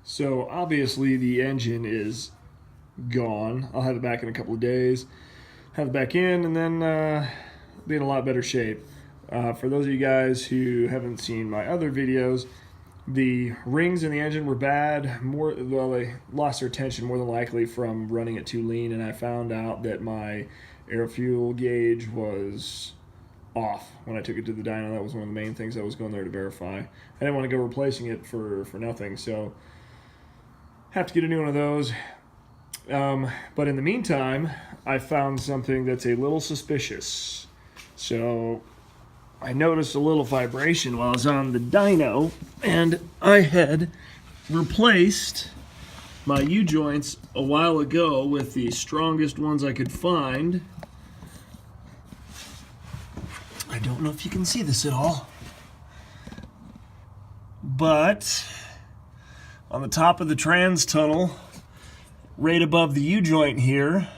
So obviously the engine is gone. I'll have it back in a couple of days. Have it back in and then be in a lot better shape. For those of you guys who haven't seen my other videos, the rings in the engine were bad. They lost their tension more than likely from running it too lean, and I found out that my air fuel gauge was off when I took it to the dyno. That was one of the main things I was going there to verify. I didn't want to go replacing it for nothing, so have to get a new one of those. But in the meantime, I found something that's a little suspicious. So I noticed a little vibration while I was on the dyno, and I had replaced my U-joints a while ago with the strongest ones I could find. I don't know if you can see this at all, but on the top of the trans tunnel, right above the U-joint here,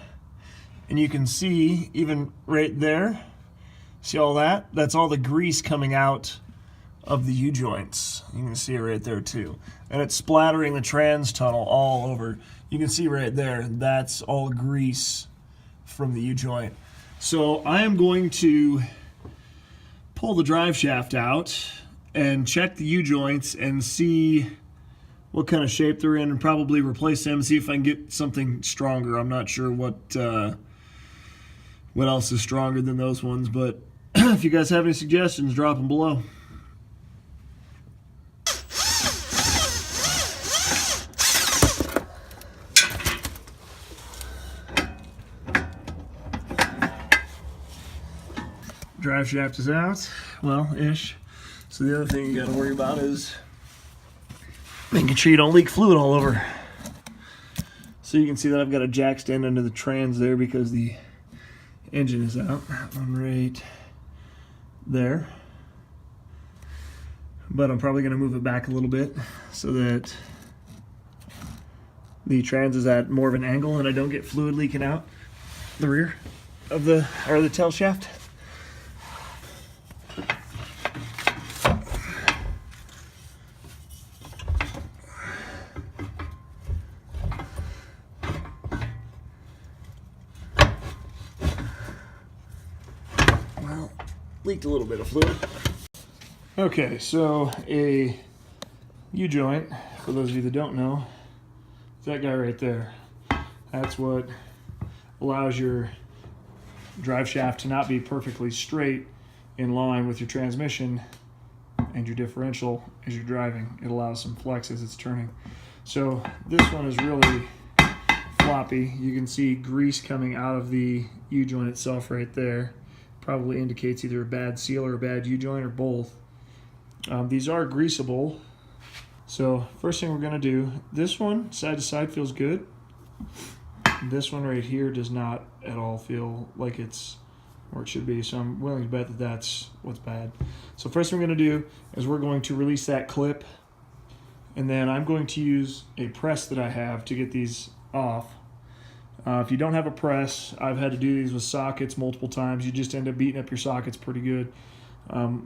and you can see even right there, see all that? That's all the grease coming out of the U-joints. You can see it right there too. And it's splattering the trans tunnel all over. You can see right there, that's all grease from the U-joint. So I am going to pull the drive shaft out and check the U-joints and see what kind of shape they're in and probably replace them, see if I can get something stronger. I'm not sure what else is stronger than those ones, but if you guys have any suggestions, drop them below. Drive shaft is out, well, ish. So the other thing you gotta worry about is making sure you don't leak fluid all over. So you can see that I've got a jack stand under the trans there because the engine is out. That one right there. But I'm probably gonna move it back a little bit so that the trans is at more of an angle and I don't get fluid leaking out the rear of the tail shaft. Well, leaked a little bit of fluid. Okay, so a U-joint, for those of you that don't know, is that guy right there. That's what allows your drive shaft to not be perfectly straight in line with your transmission and your differential as you're driving. It allows some flex as it's turning. So this one is really floppy. You can see grease coming out of the U-joint itself right there. Probably indicates either a bad seal or a bad U-joint or both. These are greasable. So first thing we're gonna do, this one side to side feels good. This one right here does not at all feel like it's where it should be. So I'm willing to bet that that's what's bad. So first thing we're gonna do is we're going to release that clip, and then I'm going to use a press that I have to get these off. If you don't have a press, I've had to do these with sockets multiple times. You just end up beating up your sockets pretty good.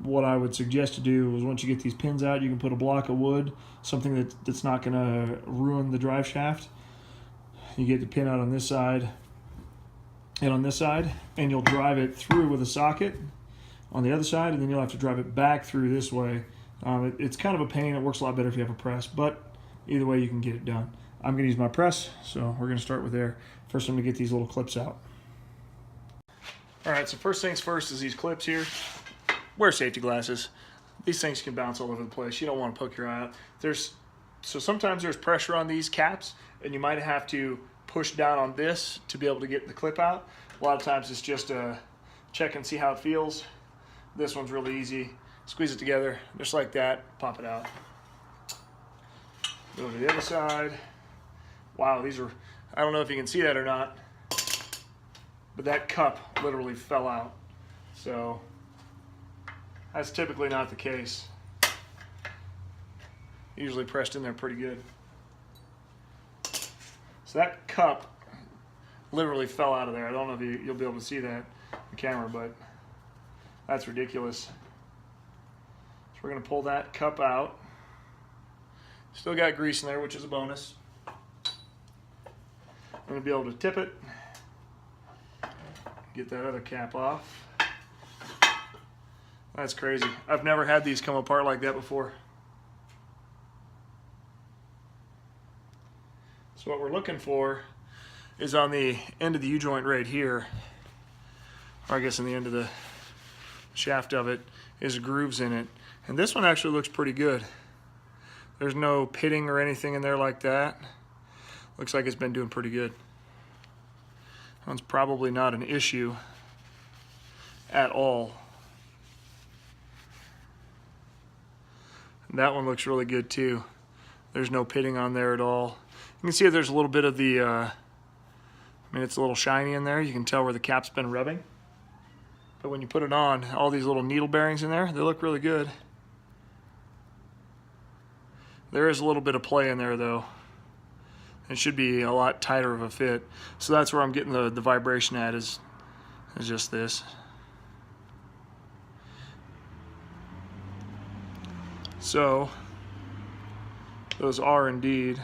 What I would suggest to do is once you get these pins out, you can put a block of wood, something that's not going to ruin the drive shaft. You get the pin out on this side and on this side, and you'll drive it through with a socket on the other side, and then you'll have to drive it back through this way. It's kind of a pain. It works a lot better if you have a press, but either way you can get it done. I'm going to use my press, so we're going to start with there. First, I'm going to get these little clips out. All right, so first things first is these clips here. Wear safety glasses. These things can bounce all over the place. You don't want to poke your eye out. So sometimes there's pressure on these caps, and you might have to push down on this to be able to get the clip out. A lot of times it's just a check and see how it feels. This one's really easy. Squeeze it together, just like that, pop it out. Go to the other side. Wow, these are, I don't know if you can see that or not, but that cup literally fell out. So that's typically not the case. Usually pressed in there pretty good. So that cup literally fell out of there. I don't know if you'll be able to see that on the camera, but that's ridiculous. So we're going to pull that cup out. Still got grease in there, which is a bonus. I'm going to be able to tip it, get that other cap off. That's crazy. I've never had these come apart like that before. So what we're looking for is on the end of the U-joint right here, or I guess in the end of the shaft of it, is grooves in it. And this one actually looks pretty good. There's no pitting or anything in there like that. Looks like it's been doing pretty good. That one's probably not an issue at all. And that one looks really good too. There's no pitting on there at all. You can see there's a little bit of the, I mean, it's a little shiny in there. You can tell where the cap's been rubbing. But when you put it on, all these little needle bearings in there, they look really good. There is a little bit of play in there though. It should be a lot tighter of a fit. So that's where I'm getting the vibration at, is just this. So those are indeed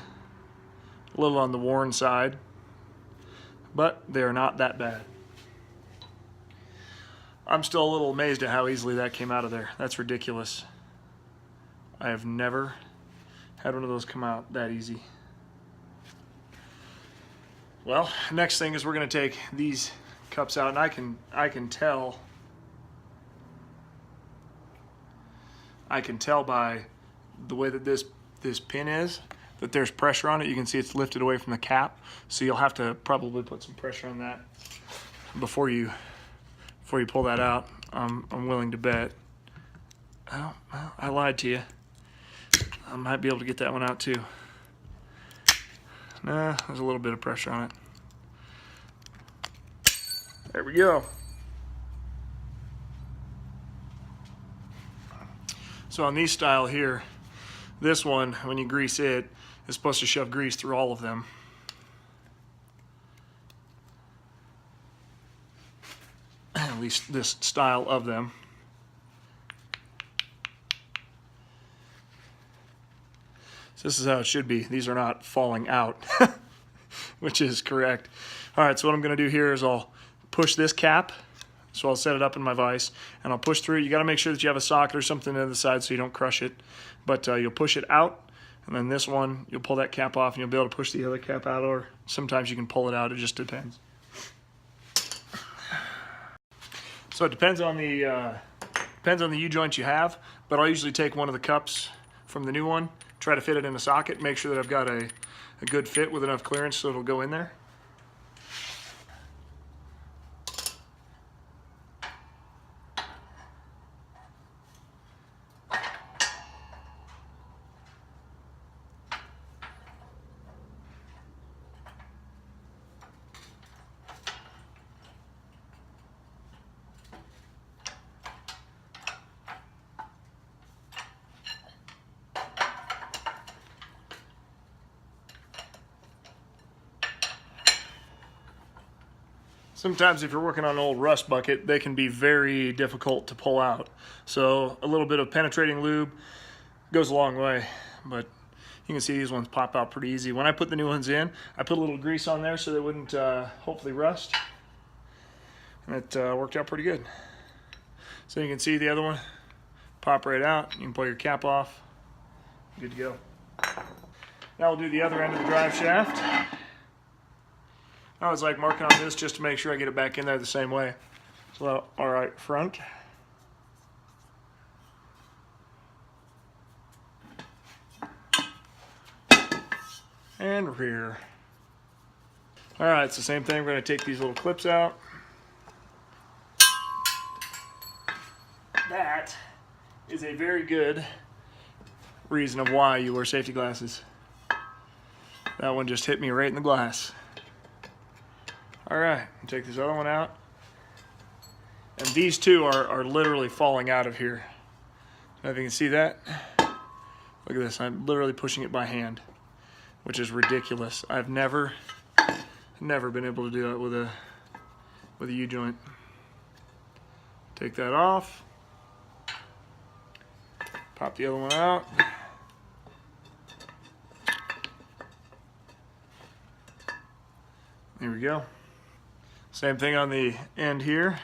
a little on the worn side, but they are not that bad. I'm still a little amazed at how easily that came out of there. That's ridiculous. I have never had one of those come out that easy. Well, next thing is we're going to take these cups out, and I can tell by the way that this pin is that there's pressure on it. You can see it's lifted away from the cap, so you'll have to probably put some pressure on that before you pull that out. I'm willing to bet. Oh, well, I lied to you. I might be able to get that one out too. Nah, there's a little bit of pressure on it. There we go. So on these style here, this one, when you grease it, is supposed to shove grease through all of them. At least this style of them. So this is how it should be. These are not falling out, which is correct. All right, so what I'm going to do here is I'll push this cap. So I'll set it up in my vise, and I'll push through. You got to make sure that you have a socket or something to the side so you don't crush it. But you'll push it out, and then this one, you'll pull that cap off, and you'll be able to push the other cap out, or sometimes you can pull it out. It just depends. So it depends on the U-joint you have, but I'll usually take one of the cups from the new one, try to fit it in a socket, make sure that I've got a good fit with enough clearance so it'll go in there. Sometimes if you're working on an old rust bucket, they can be very difficult to pull out. So a little bit of penetrating lube goes a long way, but you can see these ones pop out pretty easy. When I put the new ones in, I put a little grease on there so they wouldn't hopefully rust. And it worked out pretty good. So you can see the other one, pop right out. You can pull your cap off, good to go. Now we'll do the other end of the drive shaft. I always like marking on this just to make sure I get it back in there the same way. So, all right, front. And rear. All right, it's the same thing. We're going to take these little clips out. That is a very good reason of why you wear safety glasses. That one just hit me right in the glass. All right, take this other one out. And these two are literally falling out of here. I don't know if you can see that. Look at this, I'm literally pushing it by hand, which is ridiculous. I've never been able to do that with a U-joint. Take that off. Pop the other one out. There we go. Same thing on the end here.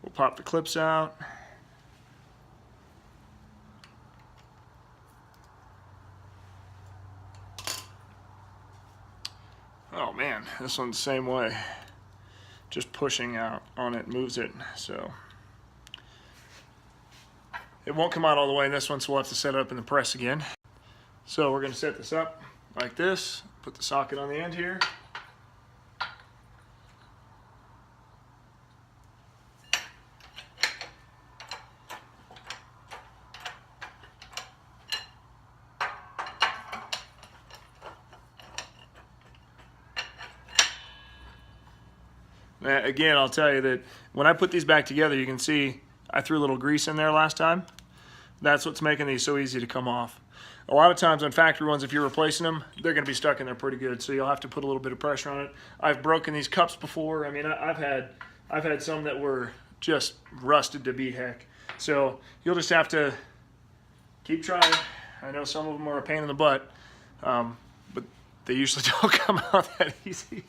We'll pop the clips out. Oh man, this one's the same way. Just pushing out on it moves it, so. It won't come out all the way in this one, so we'll have to set it up in the press again. So we're gonna set this up like this, put the socket on the end here. Again, I'll tell you that when I put these back together, you can see I threw a little grease in there last time. That's what's making these so easy to come off. A lot of times on factory ones, if you're replacing them, they're going to be stuck in there pretty good, so you'll have to put a little bit of pressure on it. I've broken these cups before. I mean, I've had some that were just rusted to beat heck. So you'll just have to keep trying. I know some of them are a pain in the butt, but they usually don't come out that easy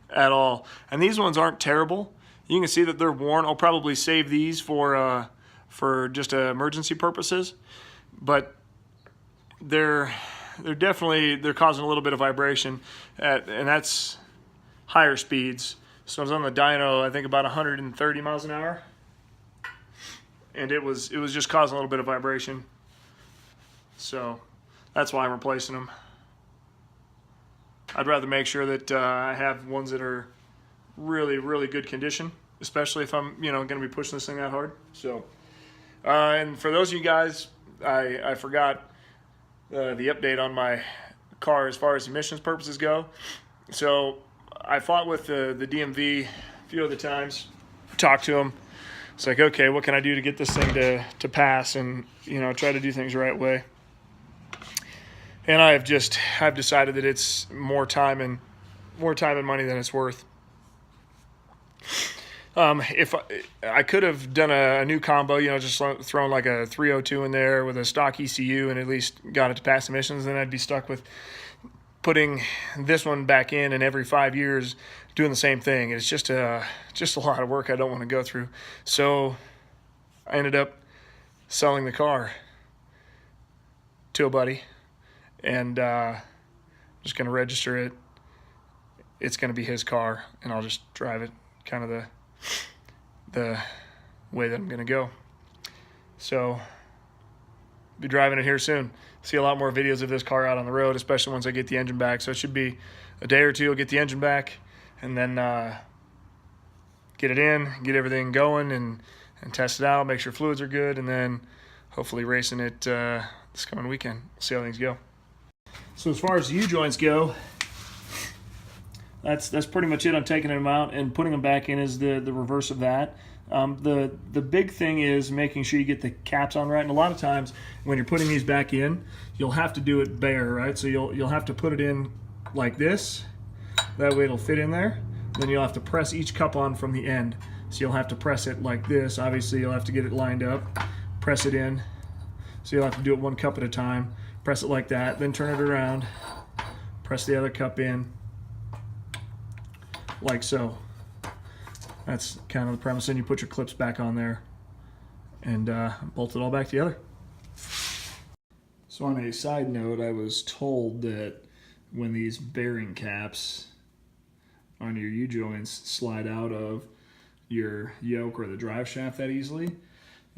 at all. And these ones aren't terrible. You can see that they're worn. I'll probably save these for just emergency purposes, but they're causing a little bit of vibration, and that's higher speeds. So I was on the dyno, I think about 130 miles an hour, and it was just causing a little bit of vibration. So that's why I'm replacing them. I'd rather make sure that I have ones that are really, really good condition, especially if I'm, going to be pushing this thing that hard. So, and for those of you guys, I forgot the update on my car as far as emissions purposes go. So I fought with the DMV a few other times, talked to them. It's like, okay, what can I do to get this thing to pass and, try to do things the right way. And I've decided that it's more time and money than it's worth. If I could have done a new combo, just thrown like a 302 in there with a stock ECU and at least got it to pass emissions, then I'd be stuck with putting this one back in and every 5 years doing the same thing. It's just a lot of work I don't want to go through. So I ended up selling the car to a buddy. And just going to register it. It's going to be his car, and I'll just drive it kind of the way that I'm going to go. So be driving it here soon. See a lot more videos of this car out on the road, especially once I get the engine back. So it should be a day or two. I'll get the engine back, and then get it in, get everything going, and test it out, make sure fluids are good, and then hopefully racing it this coming weekend. See how things go. So as far as the U-joints go, that's pretty much it. I'm taking them out and putting them back in is the reverse of that. The big thing is making sure you get the caps on right. And a lot of times when you're putting these back in, you'll have to do it bare, right? So you'll have to put it in like this. That way it'll fit in there. Then you'll have to press each cup on from the end. So you'll have to press it like this. Obviously you'll have to get it lined up, press it in. So you'll have to do it one cup at a time. Press it like that, then turn it around, press the other cup in, like so. That's kind of the premise. Then you put your clips back on there and bolt it all back together. So on a side note, I was told that when these bearing caps on your U-joints slide out of your yoke or the drive shaft that easily,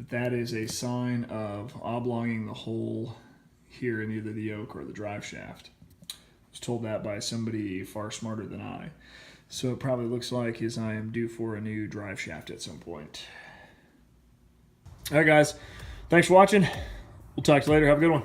that is a sign of oblonging the hole here in either the yoke or the drive shaft. I was told that by somebody far smarter than I. So it probably looks like I am due for a new drive shaft at some point. All right, guys. Thanks for watching. We'll talk to you later. Have a good one.